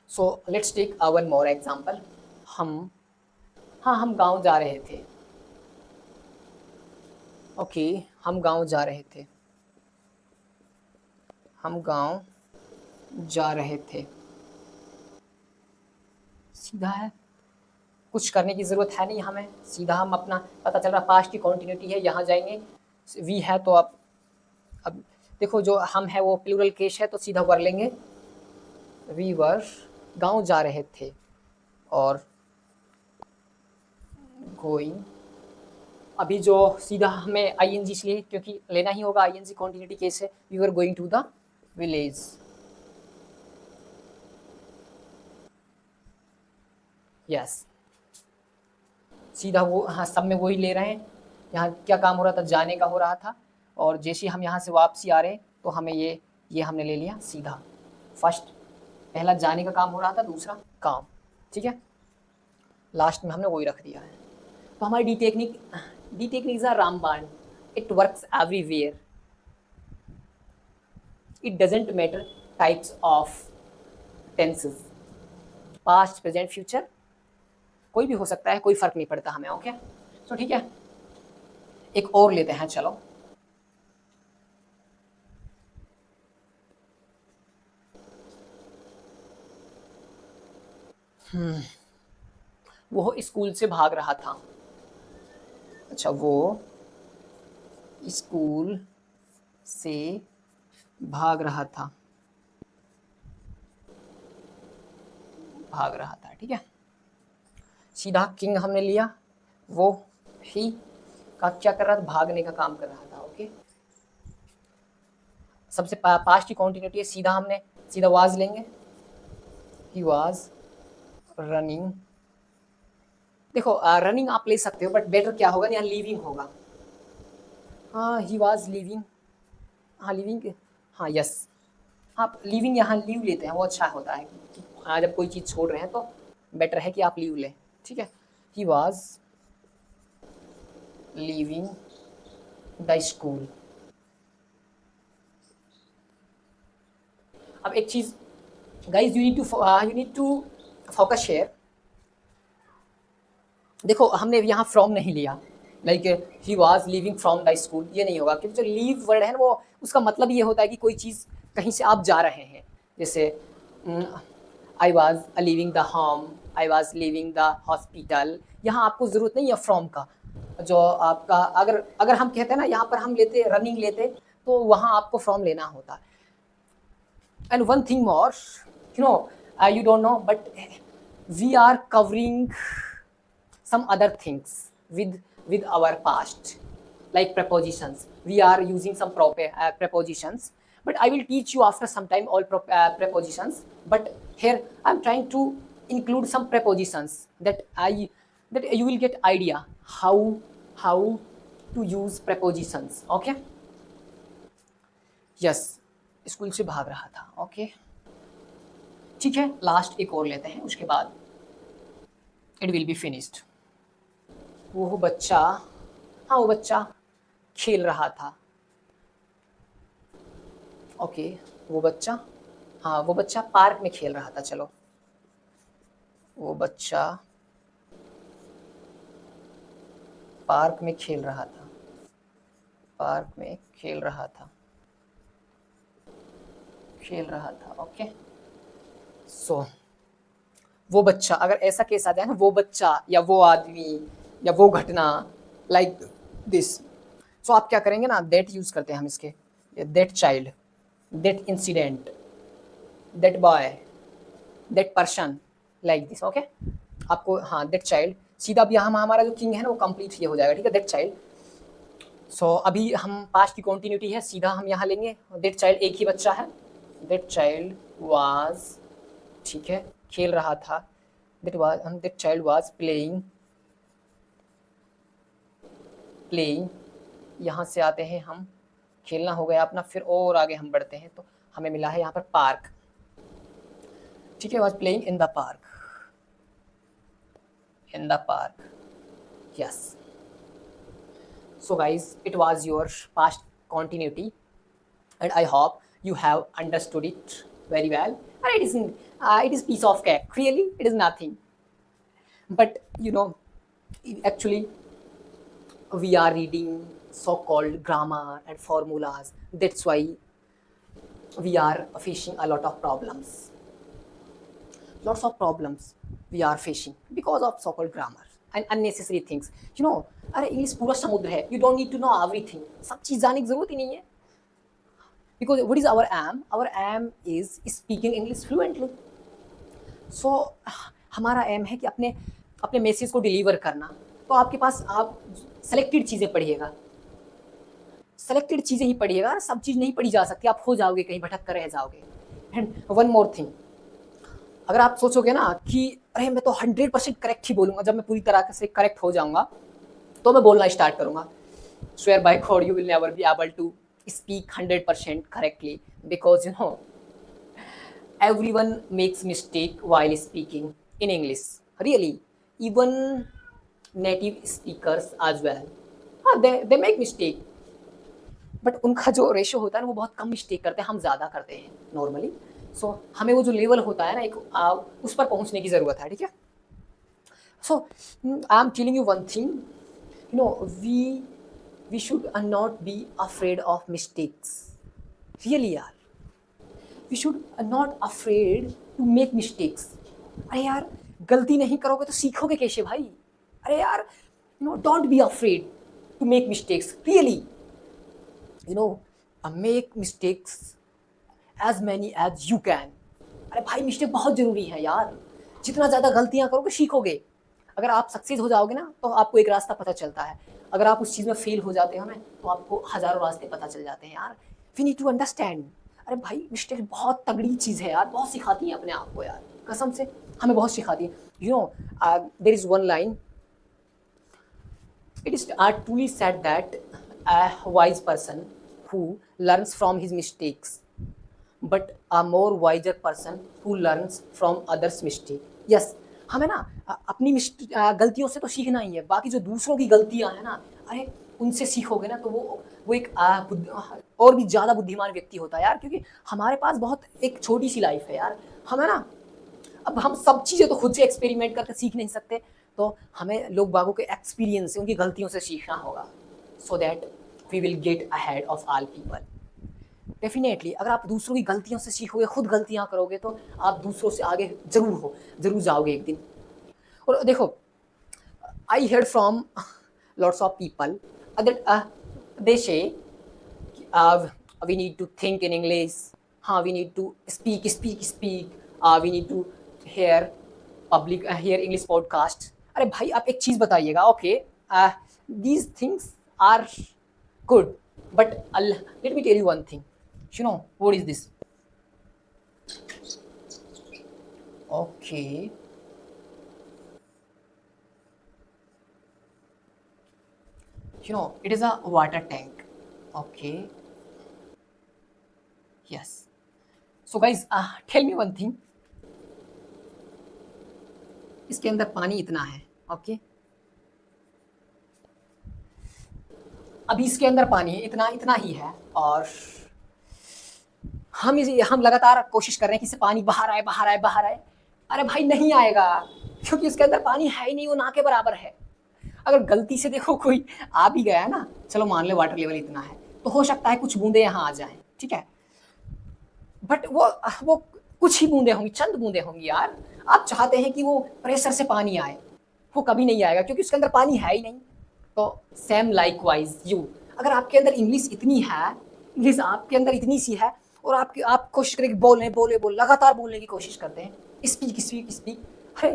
A: so let's take one more example. हम गांव जा रहे थे। ओके, हम गांव जा रहे थे, हम गांव जा रहे थे। सीधा है, कुछ करने की ज़रूरत है नहीं हमें, सीधा हम अपना पता चल रहा पास्ट की कॉन्टिन्यूटी है, यहाँ जाएंगे। वी है तो अब देखो जो हम है वो प्लूरल केस है, तो सीधा कर लेंगे वी वर, गांव जा रहे थे और गोइंग। अभी जो सीधा हमें ING इसलिए क्योंकि लेना ही होगा, ING कॉन्टिन्यूटी केस है। We were going to the village. Yes, सीधा वो, हाँ सब में वही ले रहे हैं। यहाँ क्या काम हो रहा था, जाने का हो रहा था, और जैसे हम यहाँ से वापसी आ रहे तो हमें ये हमने ले लिया सीधा। फर्स्ट पहला जाने का काम हो रहा था, दूसरा काम। ठीक है, लास्ट में हमने वही रख दिया है। तो हमारी डी टेक्निक इज अ रामबाण, it works everywhere, it doesn't matter types of tenses, past present future कोई भी हो सकता है, कोई फर्क नहीं पड़ता हमें। ओके, तो ठीक है, एक और लेते हैं, चलो। वो स्कूल से भाग रहा था। अच्छा, वो स्कूल से भाग रहा था, ठीक है। सीधा किंग हमने लिया, वो ही का क्या कर रहा था, भागने का काम कर रहा था। ओके, सबसे पास्ट की कॉन्टिन्यूटी है, सीधा हमने सीधा वाज लेंगे, ही वाज रनिंग। देखो रनिंग आप ले सकते हो, बट बेटर क्या होगा, यहाँ लिविंग होगा। हाँ, ही वाज लिविंग, हाँ लिविंग, हाँ यस, आप लिविंग यहाँ लीव लेते हैं, वो अच्छा होता है कि हाँ जब कोई चीज़ छोड़ रहे हैं तो बेटर है कि आप लीव लें। ठीक है, he was leaving the school. अब एक चीज़ guys, you need to focus share. देखो हमने यहाँ फ्रॉम नहीं लिया, like he was living from the school, ये नहीं होगा, क्योंकि जो लीव वर्ड है ना वो उसका मतलब ये होता है कि कोई चीज़ कहीं से आप जा रहे हैं। जैसे I was living the home, I was living the hospital, यहाँ आपको ज़रूरत नहीं है फ्रॉम का। जो आपका अगर हम कहते हैं ना, यहाँ पर हम लेते रनिंग लेते तो वहाँ आपको फ्रॉम लेना होता। And one thing more, you know, you don't know, but we are covering some other things with our past, like prepositions. We are using some prepositions, but I will teach you after some time all prepositions. But here I'm trying to include some prepositions that you will get idea how to use prepositions. Okay, yes, school से भाग रहा था. Okay, ठीक है, last एक और लेते हैं, उसके बाद इट विल बी फिनिश्ड. वो बच्चा, हाँ वो बच्चा खेल रहा था. ओके, वो बच्चा, हाँ वो बच्चा पार्क में खेल रहा था. चलो, वो बच्चा पार्क में खेल रहा था. पार्क में खेल रहा था. खेल रहा था. ओके, सो वो बच्चा, अगर ऐसा केस आ जाए ना, वो बच्चा या वो आदमी या वो घटना, लाइक दिस, सो आप क्या करेंगे ना, दैट यूज करते हैं हम इसके, that child, that incident, that boy, that person, like this. Okay, आपको, हाँ दैट चाइल्ड, सीधा अब यहाँ हमारा जो किंग है ना वो कंप्लीट ये हो जाएगा. ठीक है, दैट चाइल्ड. सो अभी हम पास्ट की कंटिन्यूटी है, सीधा हम यहाँ लेंगे. दैट चाइल्ड एक ही बच्चा है. दैट चाइल्ड वाज, ठीक है, खेल रहा था. That child was playing. Playing, यहाँ से आते हैं हम, खेलना हो गया अपना, फिर और आगे हम बढ़ते हैं तो हमें मिला है यहाँ पर पार्क. ठीक है, was playing in the park. In the park, yes. So guys, it was your past continuity and I hope you have understood it very well. And it is piece of cake, really. It is nothing, but you know, actually we are reading so-called grammar and formulas. That's why we are facing a lot of problems. Lots of problems we are facing because of so-called grammar and unnecessary things. You know, अरे English पूरा समुद्र है. You don't need to know everything. सब चीज़ जानने की ज़रूरत ही नहीं है. Because what is our aim? Our aim is speaking English fluently. So हमारा एम है कि अपने मैसेज को डिलीवर करना. तो आपके पास, आप सेलेक्टेड चीज़ें पढ़िएगा, सेलेक्टेड चीज़ें ही पढ़िएगा. सब चीज़ नहीं पढ़ी जा सकती, आप हो जाओगे कहीं, भटक कर रह जाओगे. एंड वन मोर थिंग, अगर आप सोचोगे ना कि अरे मैं तो 100% करेक्ट ही बोलूँगा, जब मैं पूरी तरह से करेक्ट हो जाऊँगा तो मैं बोलना स्टार्ट करूँगा. Swear by God you will never be able to speak 100% correctly, because you know everyone makes mistake while speaking in English. Really, even native speakers as well. They make mistake. But उनका जो ratio होता है ना वो बहुत कम mistake करते हैं, हम ज़्यादा करते हैं नॉर्मली. सो हमें वो जो लेवल होता है ना एक उस पर पहुंचने की ज़रूरत है. ठीक है, so I am telling you one thing, you know, we should not be afraid of mistakes. Really यार, we should not afraid to make mistakes. अरे यार, गलती नहीं करोगे तो सीखोगे कैसे भाई? अरे यार, you know, don't be afraid to make mistakes. Really, you know, make mistakes as many as you can. अरे भाई, मिस्टेक बहुत ज़रूरी है यार. जितना ज़्यादा गलतियाँ करोगे सीखोगे. अगर आप सक्सेस हो जाओगे ना तो आपको एक रास्ता पता चलता है. अगर आप उस चीज़ में फेल हो जाते हो ना तो आपको हज़ारों रास्ते पता चल जाते हैं यार. We need to understand. अरे भाई, मिस्टेक बहुत तगड़ी चीज़ है यार, बहुत सिखाती है अपने आप को यार, कसम से हमें बहुत सिखाती है. You know, there is one line, it is truly said that a wise person who learns from his mistakes but a more wiser person who learns from others mistake. Yes, हमें ना अपनी गलतियों से तो सीखना ही है, बाकी जो दूसरों की गलतियां हैं ना, अरे उनसे सीखोगे ना तो वो एक और भी ज़्यादा बुद्धिमान व्यक्ति होता है यार. क्योंकि हमारे पास बहुत एक छोटी सी लाइफ है यार, हमें ना, अब हम सब चीज़ें तो खुद से एक्सपेरिमेंट करके सीख नहीं सकते, तो हमें लोग बागों के एक्सपीरियंस से, उनकी गलतियों से सीखना होगा, so that we will get ahead of all people. Definitely अगर आप दूसरों की गलतियों से सीखोगे, खुद गलतियां करोगे, तो आप दूसरों से आगे जरूर जाओगे एक दिन. और देखो, I heard from lots of people they say we need to think in English. हाँ, we need to speak. We need to hear English podcast. अरे भाई आप एक चीज बताइएगा, okay these things are good, but let me tell you one thing, you know what is this? Okay, you know it is a water tank. Okay, yes. So guys, tell me one thing, इसके अंदर पानी इतना है, okay अभी इसके अंदर पानी है इतना इतना ही है, और हम लगातार कोशिश कर रहे हैं कि इससे पानी बाहर आए बाहर आए बाहर आए। अरे भाई नहीं आएगा, क्योंकि इसके अंदर पानी है ही नहीं, वो ना के बराबर है। अगर गलती से देखो कोई आ भी गया है ना, चलो मान ले वाटर लेवल इतना है, तो हो सकता है कुछ बूंदे यहाँ आ जाएं, ठीक है, बट वो कुछ ही बूंदे होंगी, चंद बूंदे होंगी यार। आप चाहते हैं कि वो प्रेशर से पानी आए, वो कभी नहीं आएगा क्योंकि उसके अंदर पानी है ही नहीं। तो सेम लाइकवाइज यू, अगर आपके अंदर इंग्लिश इतनी है, इंग्लिश आपके अंदर इतनी सी है, और आप कोशिश करें कि बोले लगातार बोलने की कोशिश करते हैं, स्पीक स्पीक स्पीक, अरे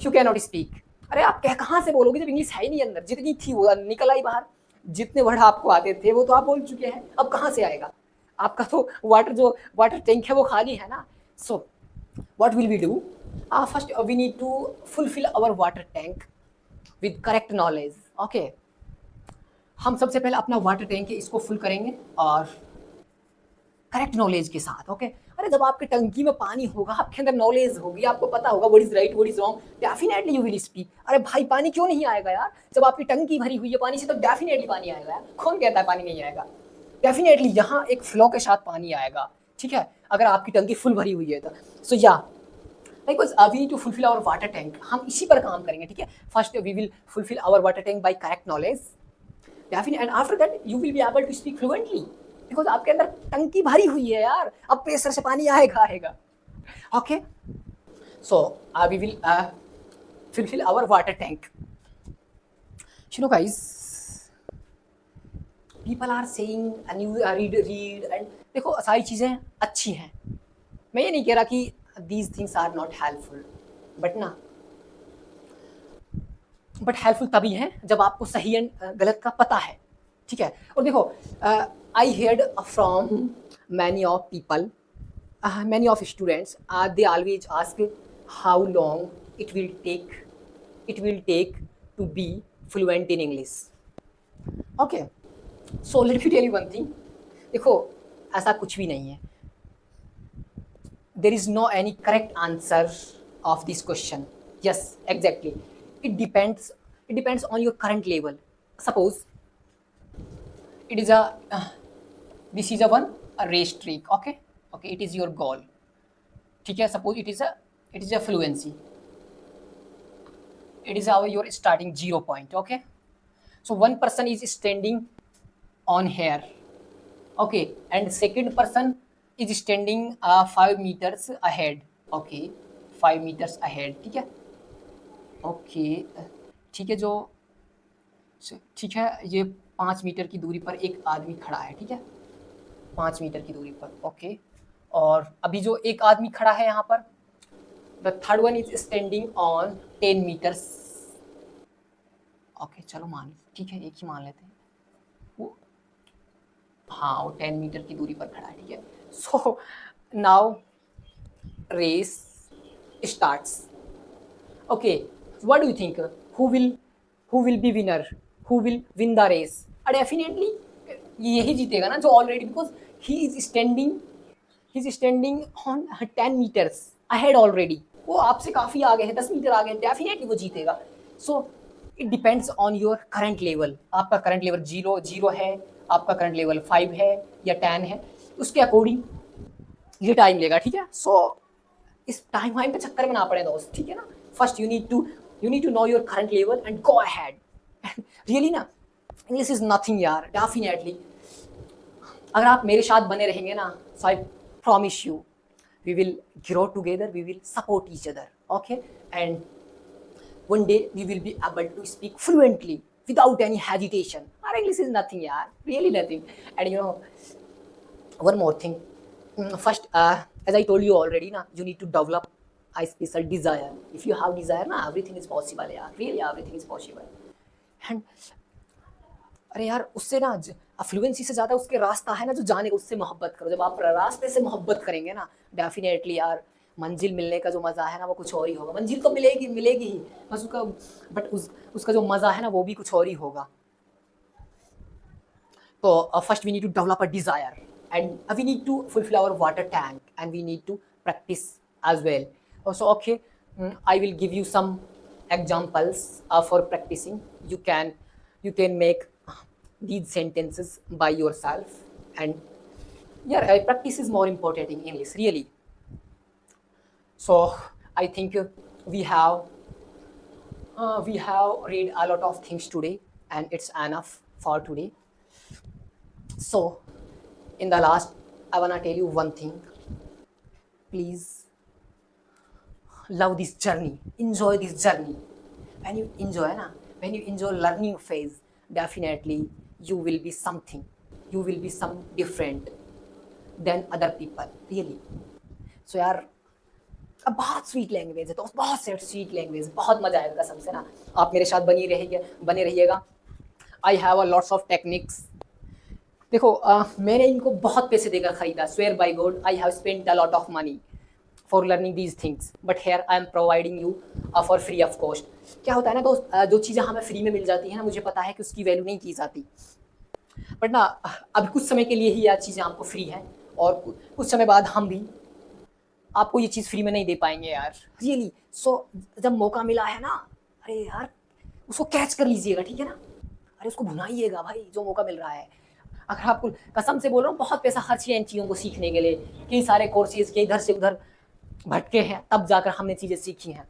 A: यू कैन नॉट स्पीक। अरे आप कहाँ से बोलोगे जब इंग्लिश है ही नहीं अंदर? जितनी थी वो निकल आई बाहर, जितने वर्ड आपको आते थे वो तो आप बोल चुके हैं, अब कहाँ से आएगा? आपका तो वाटर टैंक है वो खाली है ना। So what will we do? First we need to fulfil our water tank with correct knowledge. Okay, हम सबसे पहले अपना वाटर टैंक है इसको फुल करेंगे और करेक्ट नॉलेज के साथ। ओके, अरे जब आपके टंकी में पानी होगा, आपके अंदर नॉलेज होगी, आपको पता होगा what is right what is wrong, definitely you will speak. अरे भाई पानी क्यों नहीं आएगा यार? जब आपकी टंकी भरी हुई है पानी से तो डेफिनेटली पानी आएगा यार। कौन कहता है पानी नहीं आएगा? डेफिनेटली यहाँ एक फ्लो के साथ पानी आएगा, ठीक है, अगर आपकी टंकी फुल भरी हुई है तो। सो या because we need to fulfil our water tank, हम इसी पर काम करेंगे, ठीक है। First we will fulfil our water tank by correct knowledge, definitely, and after that you will be able to speak fluently, because आपके अंदर टंकी भरी हुई है यार, अब प्रेशर से पानी आएगा। Okay, so we will fulfil our water tank. You know guys, people are saying read and देखो सारी चीज़ें अच्छी हैं, मैं ये नहीं कह रहा कि these things are not helpful, but helpful तभी है जब आपको सही एंड गलत का पता है, ठीक है। और देखो I heard from many of people, many of students, they always ask how long it will take to be fluent in English. Okay, so let me tell you one thing, देखो ऐसा कुछ भी नहीं है, there is no any correct answer of this question. Yes, exactly, it depends on your current level. Suppose it is this is a race trick, okay, it is your goal, ठीक है। suppose it is a fluency, it is your starting 0 point, okay। so one person is standing on here, okay, and second person is standing 5 meters ahead, okay, 5 meters ahead, ठीक है। Okay ठीक है, जो ठीक है, ये 5 मीटर की दूरी पर एक आदमी खड़ा है, ठीक है, 5 मीटर की दूरी पर, ओके। और अभी जो एक आदमी खड़ा है यहाँ पर, the third one is standing on 10 metres, okay चलो मान, ठीक है, एक ही मान लेते हैं, वो हाँ वो 10 मीटर की दूरी पर खड़ा है, ठीक है। So now race starts, okay, what do you think, who will be winner, who will win the race? Definitely यही जीतेगा ना जो already, because he is standing on 10 metres ahead already, वो आपसे काफ़ी आगे है, 10 मीटर आगे, डेफिनेटली वो जीतेगा। So it depends on your current level, आपका करंट लेवल 0 है, आपका करंट लेवल 5 है या 10 है, उसके अकॉर्डिंग ये टाइम लेगा, ठीक है। सो इस टाइम वाइम के चक्कर में ना पड़े दोस्त, ठीक है ना। First you need to know your current level and go ahead. Really ना, इंग्लिश इज नथिंग यार, डेफिनेटली अगर आप मेरे साथ बने रहेंगे ना, so I promise you we will grow together, we will support each other, okay, and one day we will be able to speak fluently without any hesitation. Our English is nothing, yaar, really nothing. And you know, one more thing. First, as I told you already, na, you need to develop a special desire. If you have desire ना, everything is possible यार, really everything is possible. And अरे यार उससे ना fluency से ज़्यादा उसके रास्ता है ना जो जाने का, उससे मोहब्बत करो। जब आप रास्ते से मोहब्बत करेंगे ना, डेफिनेटली यार मंजिल मिलने का जो मज़ा है ना वो कुछ और ही होगा। मंजिल तो मिलेगी मिलेगी ही, बस उसका बट उसका जो मज़ा है ना वो भी कुछ और ही होगा। तो first we need to develop a desire, and we need to fulfill our water tank, and we need to practice as well. So okay, I will give you some examples for practicing. You can make these sentences by yourself, and yeah, practice is more important in English, really. So I think we have read a lot of things today, and it's enough for today. So in the last, I wanna tell you one thing. Please love this journey, enjoy this journey. When you enjoy learning phase, definitely you will be something, you will be some different than other people, really. So यार अब बहुत sweet language है, तो बहुत set sweet language, बहुत मजा आएगा कसम से ना। आप मेरे साथ बने रहिएगा। I have a lots of techniques. देखो मैंने इनको बहुत पैसे देकर खरीदा, swear by God I have spent a lot of money for learning these things, but here I am providing you for free of cost. क्या होता है ना दोस्त, जो चीज़ें हमें फ्री में मिल जाती हैं ना, मुझे पता है कि उसकी वैल्यू नहीं की जाती, बट ना अभी कुछ समय के लिए ही यह चीज़ें आपको फ्री हैं, और कुछ समय बाद हम भी आपको ये चीज़ फ्री में नहीं दे पाएंगे यार, रियली। सो जब मौका मिला है ना, अरे यार उसको कैच कर लीजिएगा, ठीक है ना। अरे उसको भुनाइएगा भाई, जो मौका मिल रहा है। अगर आपको कसम से बोल रहा हूँ, बहुत पैसा खर्च किया इन चीज़ों को सीखने के लिए, कई सारे कोर्सेज के इधर से उधर भटके हैं, तब जाकर हमने चीज़ें सीखी हैं।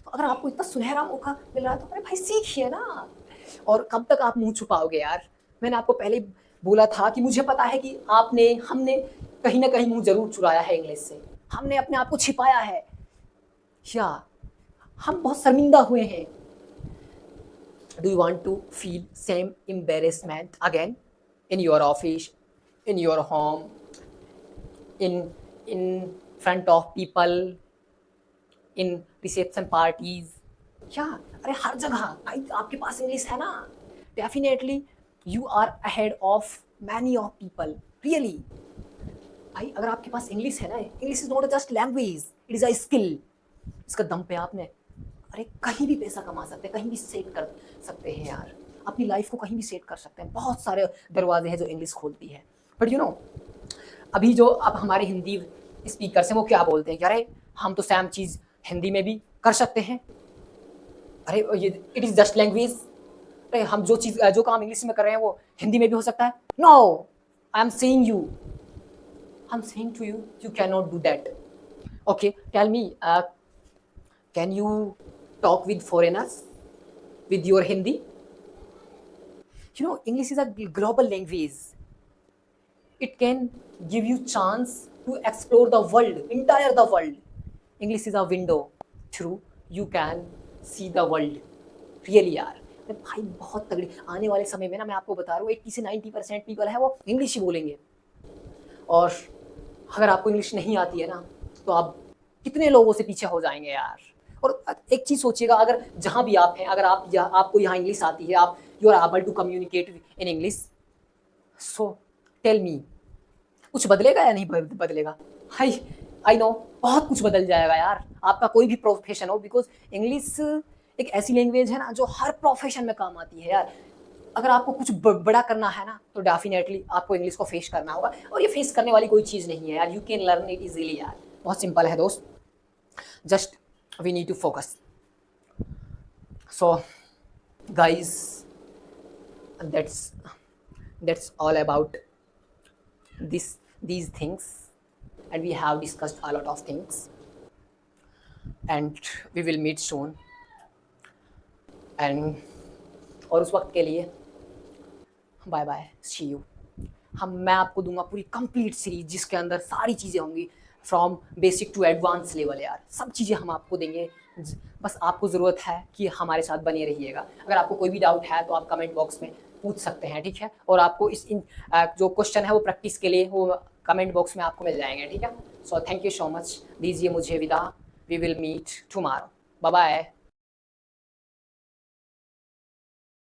A: तो अगर आपको इतना सुनहरा मौका मिल रहा है तो अरे भाई सीखिए ना। और कब तक आप मुंह छुपाओगे यार। मैंने आपको पहले बोला था कि मुझे पता है कि हमने कहीं ना कहीं मुंह जरूर चुराया है इंग्लिश से, हमने अपने आप को छिपाया है, या हम बहुत शर्मिंदा हुए हैं। Do you want to feel same embarrassment again in your office, in your home, in front of people, in reception parties? क्या अरे हर जगह भाई आपके पास इंग्लिश है ना, definitely you are ahead of many of people, really. भाई अगर आपके पास इंग्लिश है ना, English is not just language, it is a skill. इसका दम पे आपने अरे कहीं भी पैसा कमा सकते हैं, कहीं भी सेट कर सकते हैं यार, अपनी लाइफ को कहीं भी सेट कर सकते हैं। बहुत सारे दरवाजे हैं जो इंग्लिश खोलती है। बट यू नो अभी जो अब हमारे हिंदी स्पीकर्स हैं वो क्या बोलते हैं कि अरे हम तो सेम चीज़ हिंदी में भी कर सकते हैं, अरे ये इट इज़ जस्ट लैंग्वेज, अरे हम जो काम इंग्लिश में कर रहे हैं वो हिंदी में भी हो सकता है। No, I am saying to you, you can not do that. Okay, tell me, can you talk with foreigners with your Hindi? You know, English is a global language. It can give you chance to explore the world, entire the world. English is a window through you can see the world. Really यार, भाई बहुत तगड़ी आने वाले समय में ना, मैं आपको बता रहा हूँ 80 से 90% पीपल है वो इंग्लिश ही बोलेंगे। और अगर आपको इंग्लिश नहीं आती है ना, तो आप कितने लोगों से पीछे हो जाएंगे यार। और एक चीज़ सोचिएगा, अगर जहाँ भी आप हैं, अगर आपको यहाँ इंग्लिश आती है, आप you are able to communicate in English, so tell me, कुछ बदलेगा या नहीं बदलेगा? आई नो बहुत कुछ बदल जाएगा यार, आपका कोई भी प्रोफेशन हो, बिकॉज इंग्लिश एक ऐसी लैंग्वेज है ना जो हर प्रोफेशन में काम आती है यार। अगर आपको कुछ बड़ा करना है ना, तो डेफिनेटली आपको इंग्लिश को फेस करना होगा, और ये फेस करने वाली कोई चीज़ नहीं है यार, you can learn it easily यार, बहुत सिंपल है दोस्त, just we need to focus. So guys, that's all about these things, and we have discussed a lot of things, and we will meet soon, and और उस वक्त के लिए bye bye, C you. मैं आपको दूंगा पूरी कंप्लीट सीरीज जिसके अंदर सारी चीज़ें होंगी, from basic to advance level यार, सब चीज़ें हम आपको देंगे। बस आपको ज़रूरत है कि हमारे साथ बने रहिएगा। अगर आपको कोई भी डाउट है तो आप कमेंट बॉक्स में पूछ सकते हैं, ठीक है। और आपको जो क्वेश्चन है वो प्रैक्टिस के लिए वो कमेंट बॉक्स में आपको मिल जाएंगे, ठीक है। So thank you so much, दीजिए मुझे विदा। We will meet tomorrow. Bye bye.